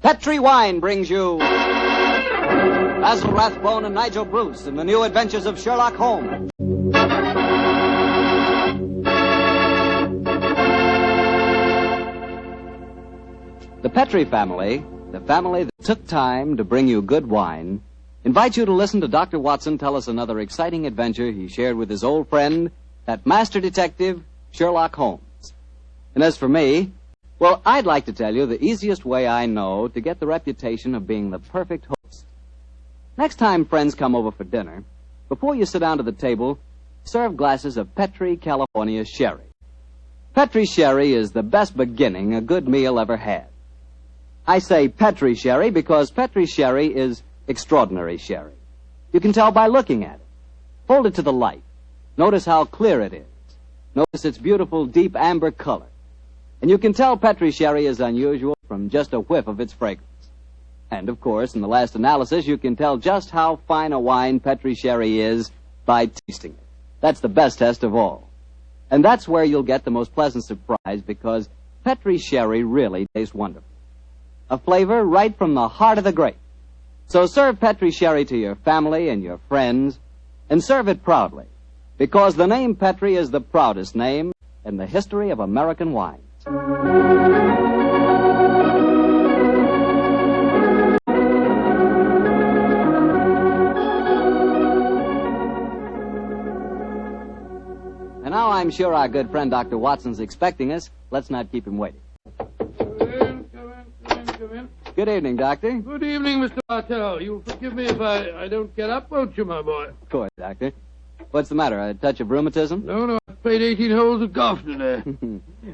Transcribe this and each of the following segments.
Petri Wine brings you Basil Rathbone and Nigel Bruce in the new adventures of Sherlock Holmes. The Petri family, the family that took time to bring you good wine, invites you to listen to Dr. Watson tell us another exciting adventure he shared with his old friend, that master detective, Sherlock Holmes. And as for me, well, I'd like to tell you the easiest way I know to get the reputation of being the perfect host. Next time friends come over for dinner, before you sit down to the table, serve glasses of Petri California Sherry. Petri Sherry is the best beginning a good meal ever had. I say Petri Sherry because Petri Sherry is extraordinary sherry. You can tell by looking at it. Hold it to the light. Notice how clear it is. Notice its beautiful deep amber color. And you can tell Petri Sherry is unusual from just a whiff of its fragrance. And, of course, in the last analysis, you can tell just how fine a wine Petri Sherry is by tasting it. That's the best test of all. And that's where you'll get the most pleasant surprise, because Petri Sherry really tastes wonderful. A flavor right from the heart of the grape. So serve Petri Sherry to your family and your friends, and serve it proudly, because the name Petri is the proudest name in the history of American wines. And now I'm sure our good friend Dr. Watson's expecting us. Let's not keep him waiting. Come in. Good evening, Doctor. Good evening, Mr. Martell. You'll forgive me if I don't get up, won't you, my boy? Of course, Doctor. What's the matter, a touch of rheumatism? No, I've played 18 holes of golf today.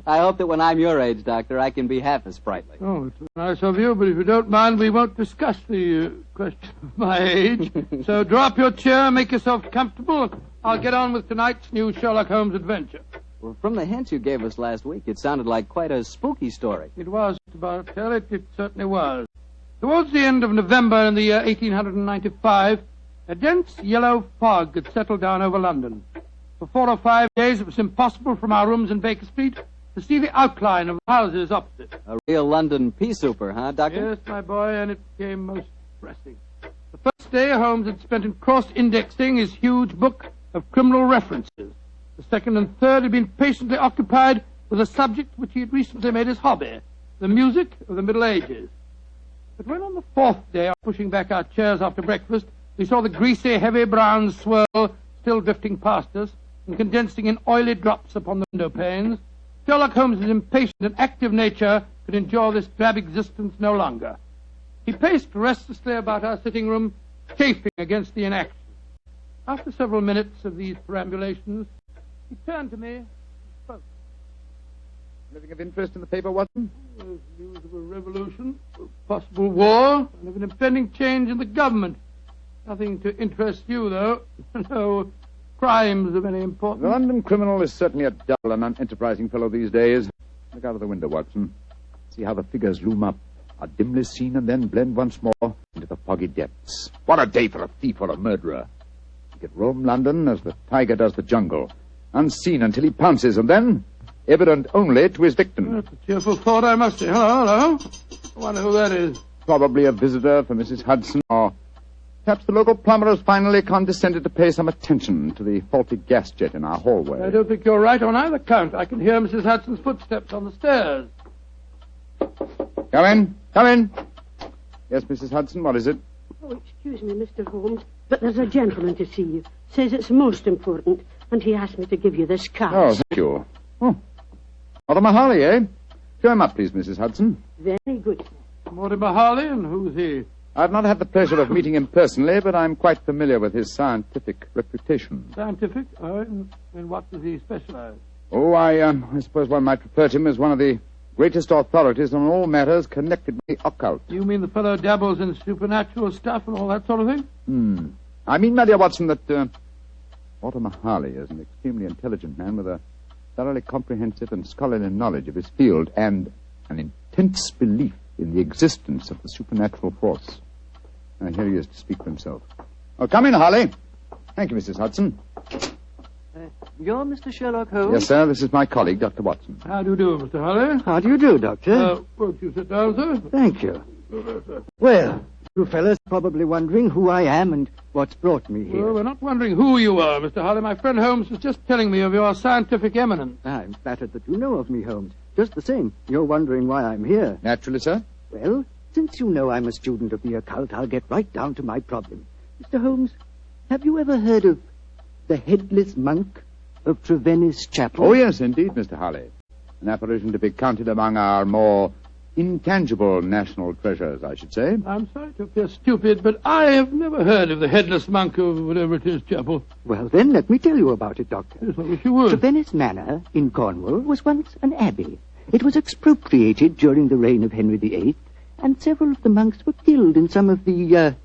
I hope that when I'm your age, Doctor, I can be half as sprightly. Oh, it's nice of you, but if you don't mind, we won't discuss the question of my age. So draw up your chair, make yourself comfortable. I'll get on with tonight's new Sherlock Holmes adventure. Well, from the hints you gave us last week, it sounded like quite a spooky story. It was, Mr. Bartell. It certainly was. Towards the end of November in the year 1895, a dense yellow fog had settled down over London. For 4 or 5 days, it was impossible from our rooms in Baker Street to see the outline of the houses opposite. A real London pea souper, huh, Doctor? Yes, my boy, and it became most depressing. The first day, Holmes had spent in cross-indexing his huge book of criminal references. The second and third had been patiently occupied with a subject which he had recently made his hobby, the music of the Middle Ages. But when on the fourth day, pushing back our chairs after breakfast, we saw the greasy, heavy brown swirl still drifting past us and condensing in oily drops upon the window panes, Sherlock Holmes' impatient and active nature could endure this drab existence no longer. He paced restlessly about our sitting room, chafing against the inaction. After several minutes of these perambulations, he turned to me and spoke. Anything of interest in the paper, Watson? There's news of a revolution, of possible war, and of an impending change in the government. Nothing to interest you, though. No crimes of any importance. The London criminal is certainly a dull and unenterprising fellow these days. Look out of the window, Watson. See how the figures loom up, are dimly seen and then blend once more into the foggy depths. What a day for a thief or a murderer. He could roam London as the tiger does the jungle, unseen until he pounces, and then evident only to his victim. That's a cheerful thought, I must say. Hello. I wonder who that is. Probably a visitor for Mrs. Hudson, or perhaps the local plumber has finally condescended to pay some attention to the faulty gas jet in our hallway. I don't think you're right on either count. I can hear Mrs. Hudson's footsteps on the stairs. Come in. Yes, Mrs. Hudson, what is it? Oh, excuse me, Mr. Holmes, but there's a gentleman to see you. Says it's most important, and he asked me to give you this card. Oh, thank you. Oh, Mortimer Harley, eh? Show him up, please, Mrs. Hudson. Very good. Mortimer Harley, and who's he? I've not had the pleasure of meeting him personally, but I'm quite familiar with his scientific reputation. Scientific? In what does he specialize? Oh, I suppose one might refer to him as one of the greatest authorities on all matters connected with the occult. You mean the fellow dabbles in supernatural stuff and all that sort of thing? I mean, my dear Watson, that Mortimer Harley is an extremely intelligent man with a thoroughly comprehensive and scholarly knowledge of his field and an intense belief in the existence of the supernatural force. Now, here he is to speak for himself. Oh, come in, Harley. Thank you, Mrs. Hudson. You're Mr. Sherlock Holmes? Yes, sir. This is my colleague, Dr. Watson. How do you do, Mr. Harley? How do you do, Doctor? Won't you sit down, sir? Thank you. Well, you fellas are probably wondering who I am and what's brought me here. Well, we're not wondering who you are, Mr. Harley. My friend Holmes was just telling me of your scientific eminence. I'm flattered that you know of me, Holmes. Just the same, you're wondering why I'm here. Naturally, sir. Well, since you know I'm a student of the occult, I'll get right down to my problem. Mr. Holmes, have you ever heard of the Headless Monk of Trevennis Chapel? Oh, yes, indeed, Mr. Harley. An apparition to be counted among our more intangible national treasures, I should say. I'm sorry to appear stupid, but I have never heard of the Headless Monk of whatever it is, Chapel. Well, then, let me tell you about it, Doctor. Yes, I wish you would. Trevennis Manor in Cornwall was once an abbey. It was expropriated during the reign of Henry VIII, and several of the monks were killed in some of the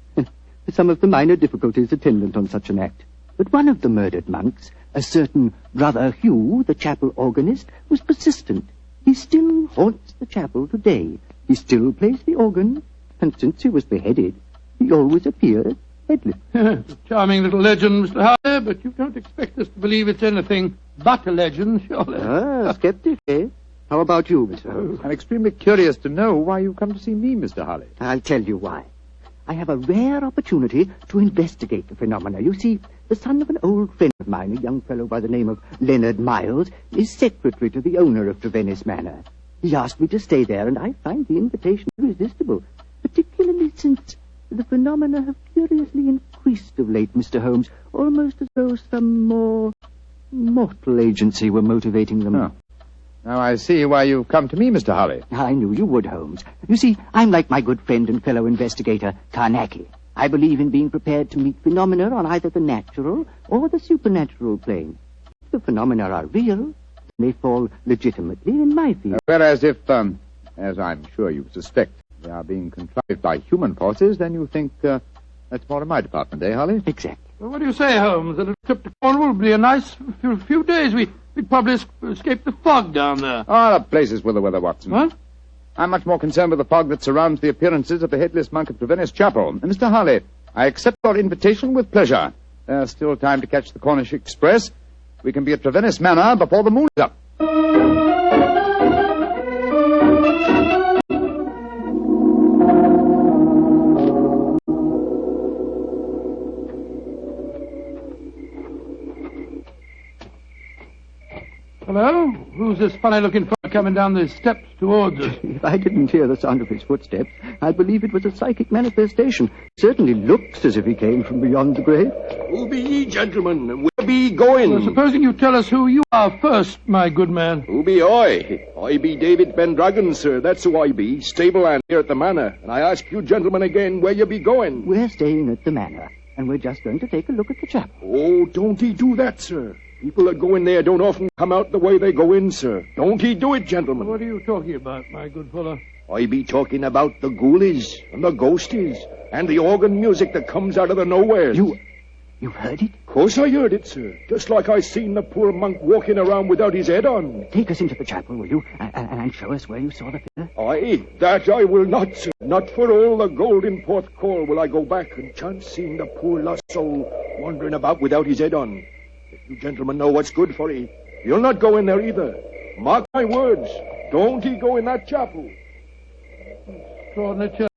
minor difficulties attendant on such an act. But one of the murdered monks, a certain Brother Hugh, the chapel organist, was persistent. He still haunts the chapel today. He still plays the organ, and since he was beheaded, he always appears headless. It's a charming little legend, Mr. Harley, but you don't expect us to believe it's anything but a legend, surely. Ah, skeptic, eh? How about you, Mr. Holmes? I'm extremely curious to know why you come to see me, Mr. Harley. I'll tell you why. I have a rare opportunity to investigate the phenomena. You see, the son of an old friend of mine, a young fellow by the name of Leonard Miles, is secretary to the owner of Trevennis Manor. He asked me to stay there, and I find the invitation irresistible, particularly since the phenomena have curiously increased of late, Mr. Holmes, almost as though some more mortal agency were motivating them. Oh. Now I see why you've come to me, Mr. Harley. I knew you would, Holmes. You see, I'm like my good friend and fellow investigator, Carnacki. I believe in being prepared to meet phenomena on either the natural or the supernatural plane. If the phenomena are real, they fall legitimately in my field. Whereas if, as I'm sure you suspect, they are being contrived by human forces, then you think that's more in my department, eh, Harley? Exactly. Well, what do you say, Holmes? A little trip to Cornwall would be a nice few days. We'd probably escape the fog down there. Ah, the places with the weather, Watson. What? I'm much more concerned with the fog that surrounds the appearances of the Headless Monk of Trevennis Chapel. And Mr. Harley, I accept your invitation with pleasure. There's still time to catch the Cornish Express. We can be at Trevennis Manor before the moon is up. Hello? Who's this funny-looking fellow coming down the steps towards us? If I didn't hear the sound of his footsteps, I'd believe it was a psychic manifestation. Certainly looks as if he came from beyond the grave. Who be ye, gentlemen? Where be ye going? Well, supposing you tell us who you are first, my good man. Who be I? I be David Pendragon, sir. That's who I be. Stable hand here at the manor. And I ask you gentlemen again where you be going. We're staying at the manor, and we're just going to take a look at the chapel. Oh, don't he do that, sir. People that go in there don't often come out the way they go in, sir. Don't he do it, gentlemen. What are you talking about, my good fellow? I be talking about the ghoulies and the ghosties and the organ music that comes out of the nowheres. You've heard it? Of course I heard it, sir. Just like I seen the poor monk walking around without his head on. Take us into the chapel, will you? And show us where you saw the figure. Aye, that I will not, sir. Not for all the gold in Porthcawl will I go back and chance seeing the poor lost soul wandering about without his head on. If you gentlemen know what's good for ye, you'll not go in there either. Mark my words. Don't he go in that chapel. Extraordinary chap.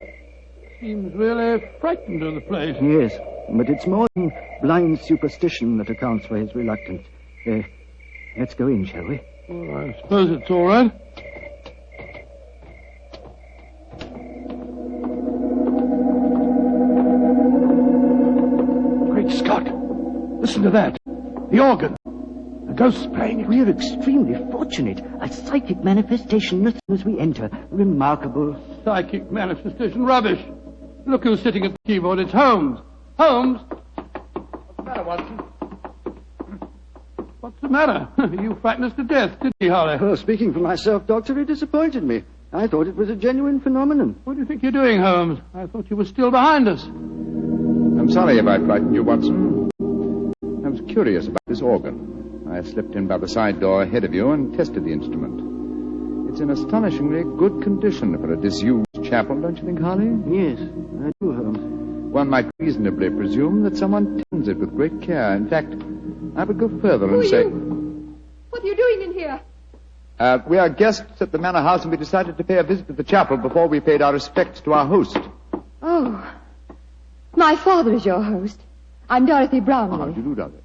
Seems really frightened of the place. Yes, but it's more than blind superstition that accounts for his reluctance. Let's go in, shall we? Well, I suppose it's all right. Great Scott! Listen to that. The organ. The ghost's playing it. We're extremely fortunate. A psychic manifestation as soon as we enter. Remarkable. Psychic manifestation. Rubbish. Look who's sitting at the keyboard. It's Holmes. Holmes! What's the matter, Watson? What's the matter? You frightened us to death, didn't you, Harley? Well, speaking for myself, Doctor, it disappointed me. I thought it was a genuine phenomenon. What do you think you're doing, Holmes? I thought you were still behind us. I'm sorry if I frightened you, Watson. I was curious about this organ. I slipped in by the side door ahead of you and tested the instrument. It's in astonishingly good condition for a disused chapel, don't you think, Harley? Yes, I do, Holmes. One might reasonably presume that someone tends it with great care. In fact, I would go further and say... What are you doing in here? We are guests at the Manor House, and we decided to pay a visit to the chapel before we paid our respects to our host. Oh, my father is your host. I'm Dorothy Brownlee. How do you do, Dorothy?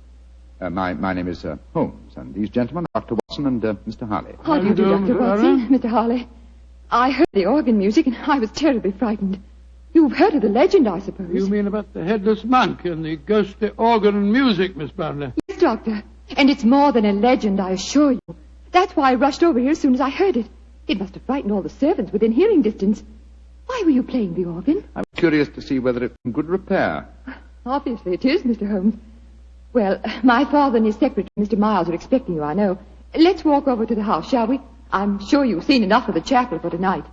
My name is Holmes, and these gentlemen are Dr. Watson and Mr. Harley. How do you do, Dr. Watson? Mr. Harley. I heard the organ music, and I was terribly frightened. You've heard of the legend, I suppose. You mean about the headless monk and the ghostly organ and music, Miss Brownlee? Yes, Doctor. And it's more than a legend, I assure you. That's why I rushed over here as soon as I heard it. It must have frightened all the servants within hearing distance. Why were you playing the organ? I'm curious to see whether it's in good repair. Obviously it is, Mr. Holmes. Well, my father and his secretary, Mr. Miles, are expecting you, I know. Let's walk over to the house, shall we? I'm sure you've seen enough of the chapel for tonight.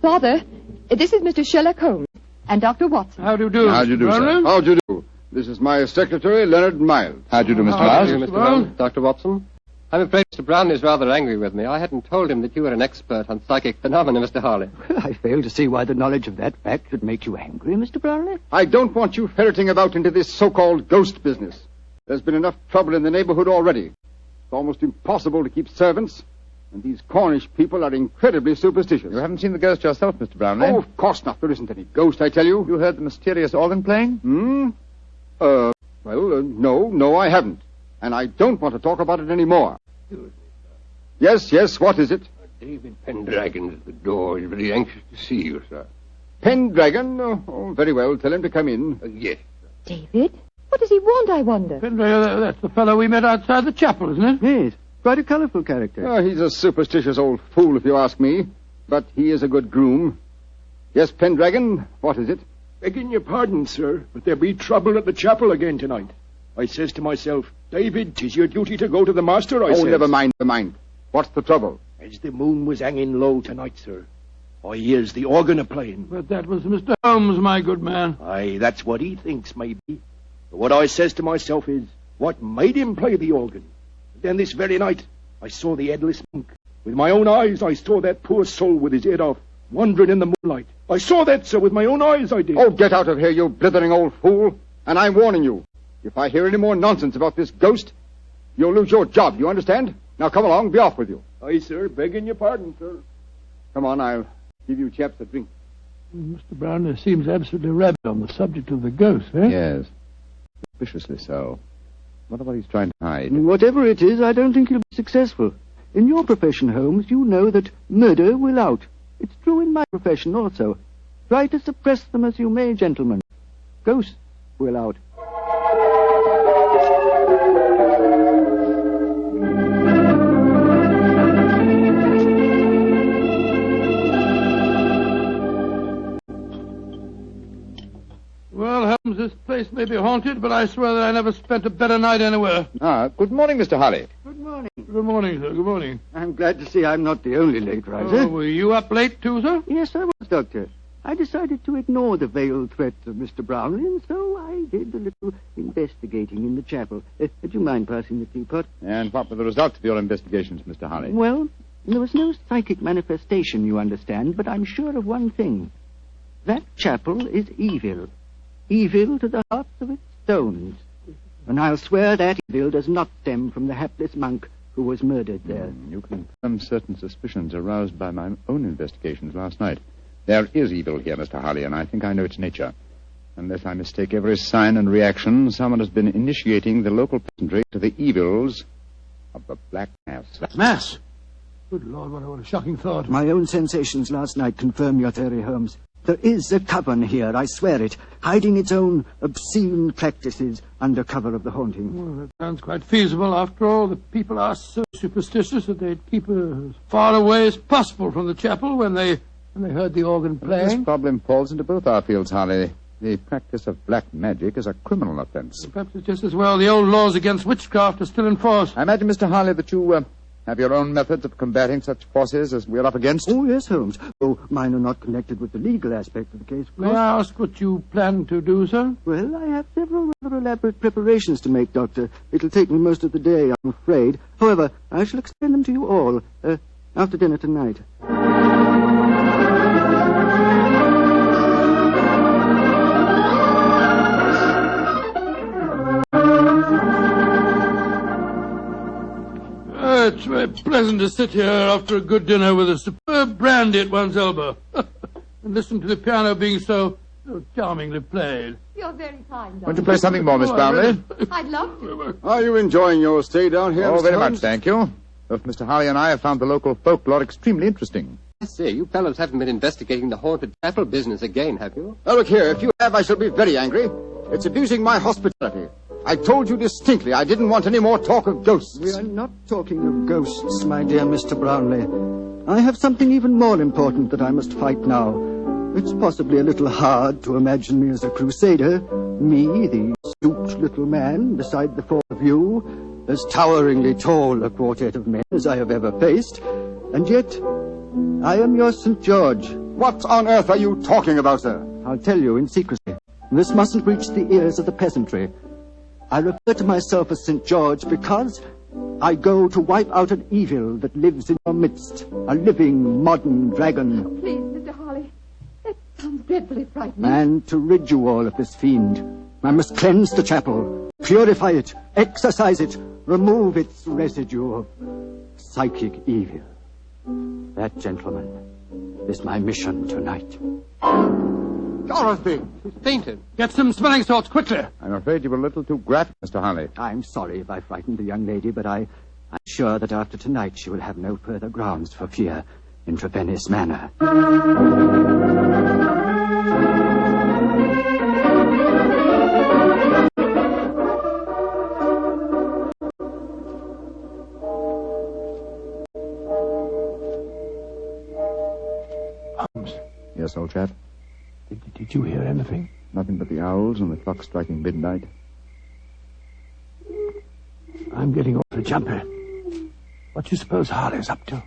Father, this is Mr. Sherlock Holmes and Dr. Watson. How do you do? How do you do, sir? How do you do? This is my secretary, Leonard Miles. How do you do, Mr. How do you, Miles? Mr. Holmes? Dr. Watson? I'm afraid Mr. Brownlee is rather angry with me. I hadn't told him that you were an expert on psychic phenomena, Mr. Harley. I fail to see why the knowledge of that fact should make you angry, Mr. Brownlee. I don't want you ferreting about into this so-called ghost business. There's been enough trouble in the neighborhood already. It's almost impossible to keep servants, and these Cornish people are incredibly superstitious. You haven't seen the ghost yourself, Mr. Brownlee? Oh, of course not. There isn't any ghost, I tell you. You heard the mysterious organ playing? No, I haven't. And I don't want to talk about it anymore. Yes, what is it? David Pendragon's at the door. He's very anxious to see you, sir. Pendragon? Oh, very well. Tell him to come in. Yes. David? What does he want, I wonder? Pendragon, that's the fellow we met outside the chapel, isn't it? Yes, quite a colourful character. He's a superstitious old fool, if you ask me. But he is a good groom. Yes, Pendragon, what is it? Begging your pardon, sir, but there be trouble at the chapel again tonight. I says to myself, David, 'tis your duty to go to the master, I says. Never mind. What's the trouble? As the moon was hanging low tonight, sir, I hears the organ a-playing. But that was Mr. Holmes, my good man. Aye, that's what he thinks, maybe. But what I says to myself is, what made him play the organ? And then this very night, I saw the headless monk. With my own eyes, I saw that poor soul with his head off, wandering in the moonlight. I saw that, sir, with my own eyes, I did. Oh, get out of here, you blithering old fool. And I'm warning you. If I hear any more nonsense about this ghost, you'll lose your job, you understand? Now come along, be off with you. Aye, sir, begging your pardon, sir. Come on, I'll give you chaps a drink. Mr. Brownlee seems absolutely rabid on the subject of the ghost, eh? Yes. Suspiciously so. Wonder what he's trying to hide. Whatever it is, I don't think he'll be successful. In your profession, Holmes, you know that murder will out. It's true in my profession also. Try to suppress them as you may, gentlemen. Ghosts will out. Well, Holmes, this place may be haunted, but I swear that I never spent a better night anywhere. Good morning, Mr. Harley. Good morning. Good morning, sir. Good morning. I'm glad to see I'm not the only late riser. Oh, were you up late, too, sir? Yes, I was, Doctor. I decided to ignore the veiled threats of Mr. Brownlee, and so I did a little investigating in the chapel. Would you mind passing the teapot? And what were the results of your investigations, Mr. Harley? Well, there was no psychic manifestation, you understand, but I'm sure of one thing. That chapel is evil. Evil to the hearts of its stones. And I'll swear that evil does not stem from the hapless monk who was murdered there. You confirm certain suspicions aroused by my own investigations last night. There is evil here, Mr. Harley, and I think I know its nature. Unless I mistake every sign and reaction, someone has been initiating the local peasantry to the evils of the Black Mass. Black Mass? Good Lord, what a shocking thought. My own sensations last night confirm your theory, Holmes. There is a coven here, I swear it, hiding its own obscene practices under cover of the haunting. Well, that sounds quite feasible. After all, the people are so superstitious that they'd keep as far away as possible from the chapel when they heard the organ playing. This problem falls into both our fields, Harley. The practice of black magic is a criminal offense. Perhaps it's just as well the old laws against witchcraft are still in force. I imagine, Mr. Harley, that you have your own methods of combating such forces as we're up against. Oh, yes, Holmes. Though mine are not connected with the legal aspect of the case. May I ask what you plan to do, sir? Well, I have several rather elaborate preparations to make, Doctor. It'll take me most of the day, I'm afraid. However, I shall explain them to you all after dinner tonight. It's very pleasant to sit here after a good dinner with a superb brandy at one's elbow and listen to the piano being so charmingly played. You're very kind, Want to play something more, Miss Brownlee? I'd love to. Are you enjoying your stay down here, Oh, Mr. very Holmes? much, thank you. Both Mr. Holly and I have found the local folklore extremely interesting. I say, you fellows haven't been investigating the haunted chapel business again, have you? Now, look here. If you have, I shall be very angry. It's abusing my hospitality. I told you distinctly I didn't want any more talk of ghosts. We are not talking of ghosts, my dear Mr. Brownlee. I have something even more important that I must fight now. It's possibly a little hard to imagine me as a crusader. Me, the stooped little man, beside the four of you, as toweringly tall a quartet of men as I have ever faced. And yet, I am your St. George. What on earth are you talking about, sir? I'll tell you in secrecy. This mustn't reach the ears of the peasantry. I refer to myself as St. George because I go to wipe out an evil that lives in your midst. A living, modern dragon. Please, Mr. Holly. That sounds dreadfully frightening. And to rid you all of this fiend, I must cleanse the chapel, purify it, exorcise it, remove its residue of psychic evil. That, gentlemen, is my mission tonight. Dorothy! She's fainted. Get some smelling salts, quickly. I'm afraid you were a little too graphic, Mr. Holly. I'm sorry if I frightened the young lady, but I'm sure that after tonight she will have no further grounds for fear in Trevennis Manor. Yes, old chap? Did you hear anything? Nothing but the owls and the clock striking midnight. I'm getting awfully jumpy. What do you suppose Harley's up to?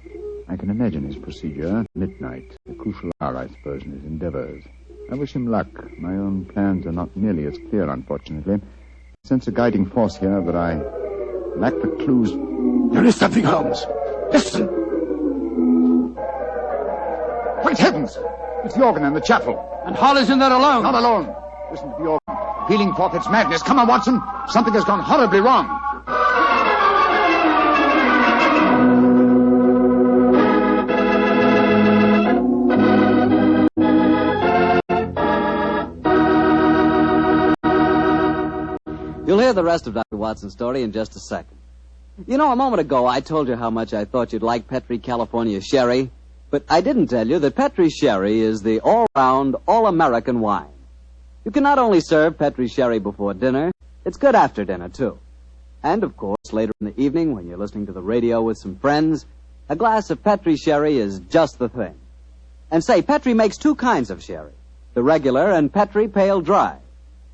I can imagine his procedure. Midnight, the crucial hour, I suppose, in his endeavors. I wish him luck. My own plans are not nearly as clear, unfortunately. I sense a guiding force here, but I lack the clues. There is something, Holmes. Listen! Great heavens! It's the organ in the chapel. And Holly's in there alone. Not alone. Listen to the organ. Pealing forth its madness. Come on, Watson. Something has gone horribly wrong. You'll hear the rest of Dr. Watson's story in just a second. You know, a moment ago I told you how much I thought you'd like Petri California Sherry, but I didn't tell you that Petri Sherry is the all-round, all-American wine. You can not only serve Petri Sherry before dinner, it's good after dinner, too. And, of course, later in the evening when you're listening to the radio with some friends, a glass of Petri Sherry is just the thing. And say, Petri makes two kinds of sherry, the regular and Petri Pale Dry.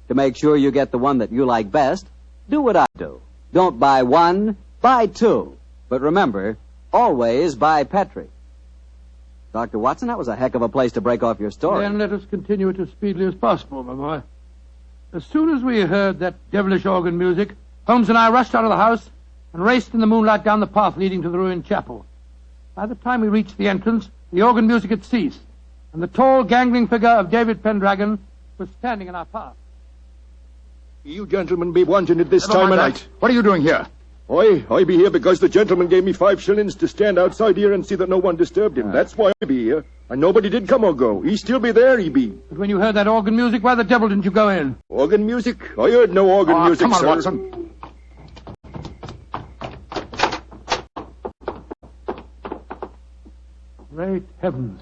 To make sure you get the one that you like best, do what I do. Don't buy one, buy two. But remember, always buy Petri. Dr. Watson, that was a heck of a place to break off your story. Then let us continue it as speedily as possible, my boy. As soon as we heard that devilish organ music, Holmes and I rushed out of the house and raced in the moonlight down the path leading to the ruined chapel. By the time we reached the entrance, the organ music had ceased, and the tall, gangling figure of David Pendragon was standing in our path. You gentlemen be wanting it this time of night. What are you doing here? I be here because the gentleman gave me 5 shillings to stand outside here and see that no one disturbed him. That's why I be here. And nobody did come or go. He still be there, he be. But when you heard that organ music, why the devil didn't you go in? Organ music? I heard no organ music, come on, sir. Watson. Great heavens.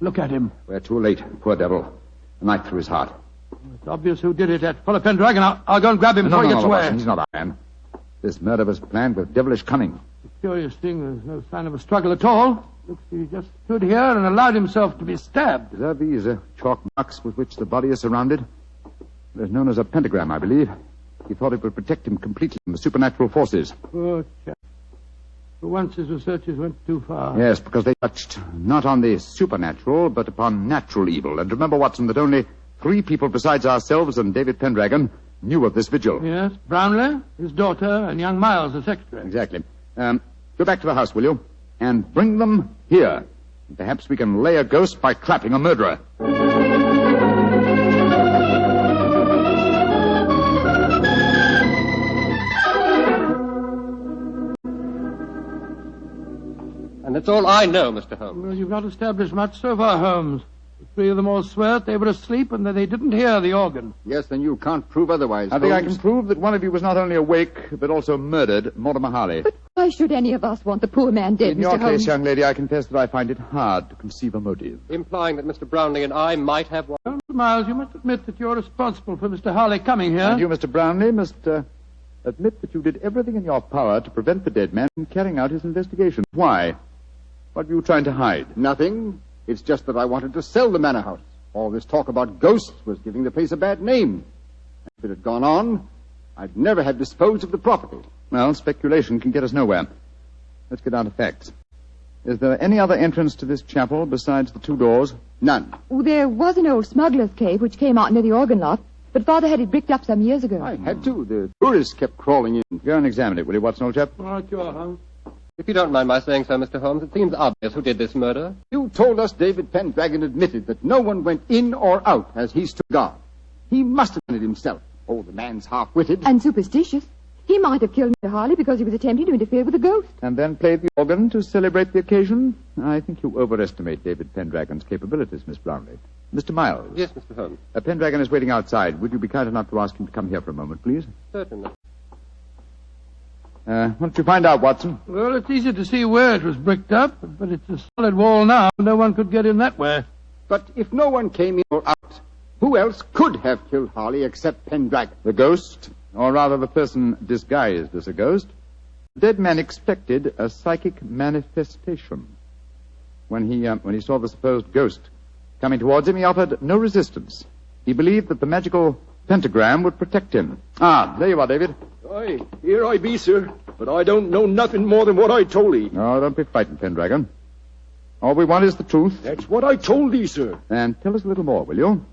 Look at him. We're too late. Poor devil. A knife through his heart. It's obvious who did it. That fellow Pendragon. I'll go and grab him before he gets away. Watson, he's not a man. This murder was planned with devilish cunning. The curious thing, there's no sign of a struggle at all. Looks he just stood here and allowed himself to be stabbed. Are these chalk marks with which the body is surrounded? It is known as a pentagram, I believe. He thought it would protect him completely from the supernatural forces. Poor chap. For once his researches went too far. Yes, because they touched not on the supernatural, but upon natural evil. And remember, Watson, that only 3 people besides ourselves and David Pendragon knew of this vigil. Yes, Brownlee, his daughter, and young Miles, the secretary. Exactly. Go back to the house, will you? And bring them here. Perhaps we can lay a ghost by trapping a murderer. That's all I know, Mr. Holmes. Well, you've not established much so far, Holmes. The three of them all swear they were asleep and that they didn't hear the organ. Yes, then you can't prove otherwise, I think I Holmes. can prove that one of you was not only awake, but also murdered Mortimer Harley. But why should any of us want the poor man dead, In Mr. your Holmes? case, young lady, I confess that I find it hard to conceive a motive. Implying that Mr. Brownlee and I might have one. Well, Mr. Miles, you must admit that you're responsible for Mr. Harley coming here. And you, Mr. Brownlee, must admit that you did everything in your power to prevent the dead man from carrying out his investigation. Why? What were you trying to hide? Nothing. It's just that I wanted to sell the manor house. All this talk about ghosts was giving the place a bad name. If it had gone on, I'd never have disposed of the property. Well, speculation can get us nowhere. Let's get down to facts. Is there any other entrance to this chapel besides the two doors? None. Oh, there was an old smuggler's cave which came out near the organ loft, but Father had it bricked up some years ago. I had to. The tourists kept crawling in. Go and examine it, will you, Watson, old chap? All right, you are, Holmes. If you don't mind my saying so, Mr. Holmes, it seems obvious who did this murder. You told us David Pendragon admitted that no one went in or out as he stood guard. He must have done it himself. Oh, the man's half-witted. And superstitious. He might have killed Mr. Harley because he was attempting to interfere with a ghost. And then played the organ to celebrate the occasion? I think you overestimate David Pendragon's capabilities, Miss Brownlee. Mr. Miles. Yes, Mr. Holmes. Pendragon is waiting outside. Would you be kind enough to ask him to come here for a moment, please? Certainly. Why don't you find out, Watson? Well, it's easy to see where it was bricked up, but it's a solid wall now. No one could get in that way. But if no one came in or out, who else could have killed Harley except Pendragon? The ghost, or rather the person disguised as a ghost. The dead man expected a psychic manifestation. When he saw the supposed ghost coming towards him, he offered no resistance. He believed that the magical pentagram would protect him. Ah, there you are, David. Aye, here I be, sir. But I don't know nothing more than what I told ye. No, don't be frightened, Pendragon. All we want is the truth. That's what I told ye, sir. And tell us a little more, will you?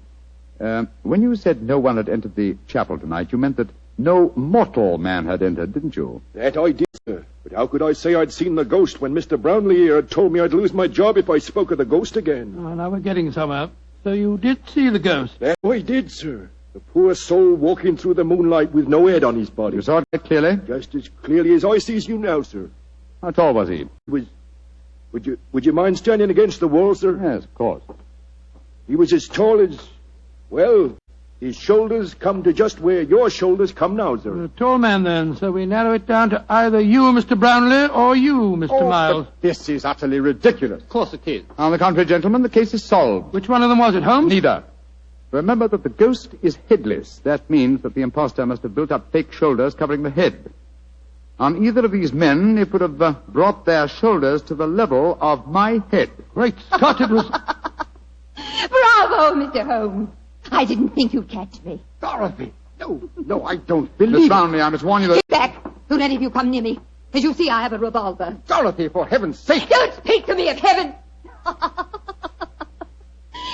When you said no one had entered the chapel tonight, you meant that no mortal man had entered, didn't you? That I did, sir. But how could I say I'd seen the ghost when Mr. Brownlee here had told me I'd lose my job if I spoke of the ghost again? Oh, now we're getting somewhere. So you did see the ghost? That I did, sir. The poor soul walking through the moonlight with no head on his body. You saw it clearly? Just as clearly as I sees you now, sir. How tall was he? Would you mind standing against the wall, sir? Yes, of course. He was as tall as, well, his shoulders come to just where your shoulders come now, sir. A tall man, then. So we narrow it down to either you, Mr. Brownlee, or you, Mr. Miles. But this is utterly ridiculous. Of course it is. On the contrary, gentlemen, the case is solved. Which one of them was it, Holmes? Neither. Remember that the ghost is headless. That means that the impostor must have built up fake shoulders covering the head. On either of these men, it would have brought their shoulders to the level of my head. Great Scott, it was... Bravo, Mr. Holmes. I didn't think you'd catch me. Dorothy! No, I don't believe Miss it. Brownlee, I must warn you that... Get back. Don't any of you come near me. As you see, I have a revolver. Dorothy, for heaven's sake! Don't speak to me of heaven.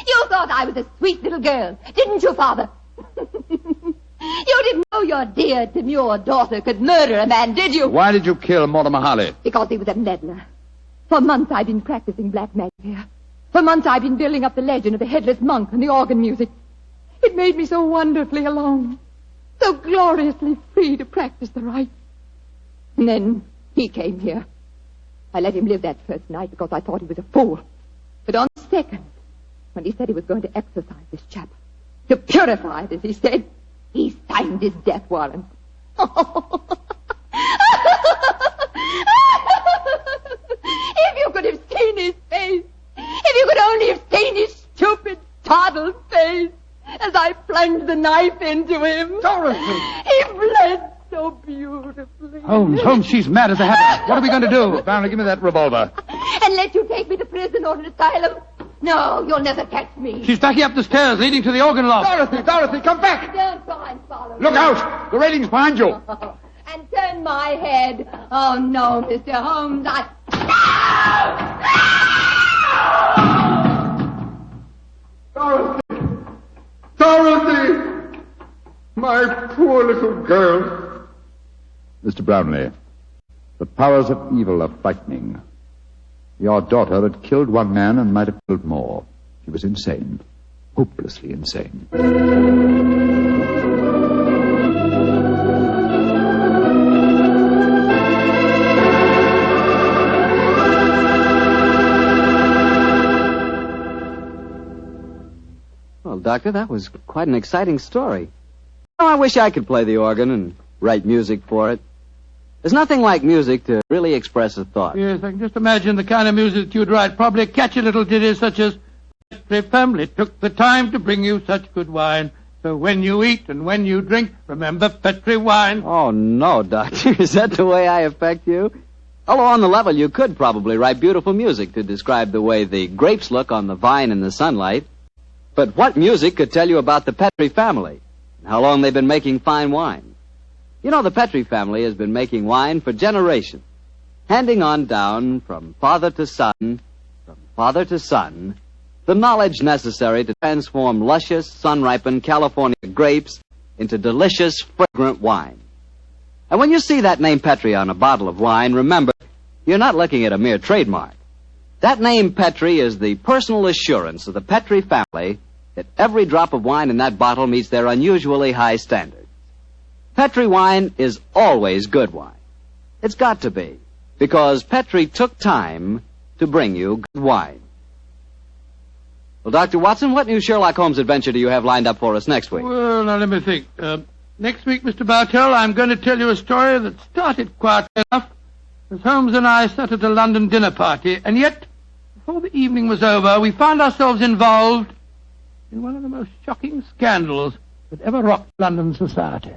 You thought I was a sweet little girl, didn't you, Father? You didn't know your dear, demure daughter could murder a man, did you? Why did you kill Mortimer Harley? Because he was a meddler. For months I've been practicing black magic here. For months I've been building up the legend of the headless monk and the organ music. It made me so wonderfully alone, so gloriously free to practice the rites. And then he came here. I let him live that first night because I thought he was a fool. But on the second, when he said he was going to exorcise this chapel, to purify it, as he said, he signed his death warrant. If you could have seen his face, if you could only have seen his stupid, startled face as I plunged the knife into him. Dorothy! He bled so beautifully. Holmes, she's mad as a hatter. What are we going to do? Brownlee, give me that revolver. And let you take me to prison or an asylum? No, you'll never catch me. She's backing up the stairs leading to the organ loft. Dorothy, come back! Don't try and follow me. Look out! The railing's behind you. And turn my head. Oh, no, Mr. Holmes, Dorothy! My poor little girl. Mr. Brownlee, the powers of evil are frightening. Your daughter had killed one man and might have killed more. She was insane. Hopelessly insane. Doctor. That was quite an exciting story. Oh, I wish I could play the organ and write music for it. There's nothing like music to really express a thought. Yes, I can just imagine the kind of music that you'd write. Probably catchy little ditties such as, "The family took the time to bring you such good wine. So when you eat and when you drink, remember Petri wine." Oh, no, Doctor. Is that the way I affect you? Although on the level, you could probably write beautiful music to describe the way the grapes look on the vine in the sunlight. But what music could tell you about the Petri family and how long they've been making fine wine? You know, the Petri family has been making wine for generations, handing on down from father to son, the knowledge necessary to transform luscious, sun-ripened California grapes into delicious, fragrant wine. And when you see that name Petri on a bottle of wine, remember, you're not looking at a mere trademark. That name Petri is the personal assurance of the Petri family that every drop of wine in that bottle meets their unusually high standards. Petri wine is always good wine. It's got to be, because Petri took time to bring you good wine. Well, Dr. Watson, what new Sherlock Holmes adventure do you have lined up for us next week? Well, now let me think. Next week, Mr. Bartell, I'm going to tell you a story that started quietly enough as Holmes and I sat at a London dinner party, and yet, before the evening was over, we found ourselves involved in one of the most shocking scandals that ever rocked London society.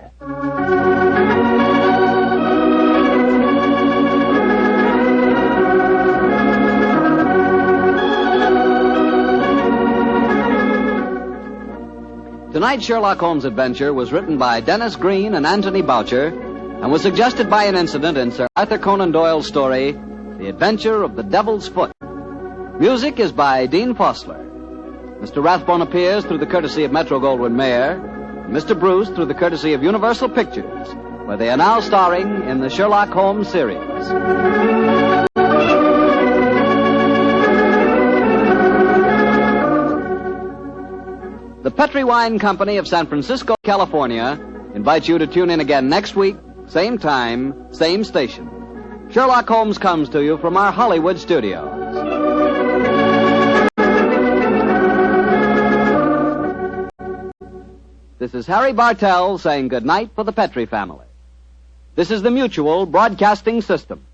Tonight's Sherlock Holmes adventure was written by Dennis Green and Anthony Boucher and was suggested by an incident in Sir Arthur Conan Doyle's story, The Adventure of the Devil's Foot. Music is by Dean Fossler. Mr. Rathbone appears through the courtesy of Metro-Goldwyn-Mayer, and Mr. Bruce through the courtesy of Universal Pictures, where they are now starring in the Sherlock Holmes series. The Petri Wine Company of San Francisco, California, invites you to tune in again next week, same time, same station. Sherlock Holmes comes to you from our Hollywood studios. This is Harry Bartell saying good night for the Petri family. This is the Mutual Broadcasting System.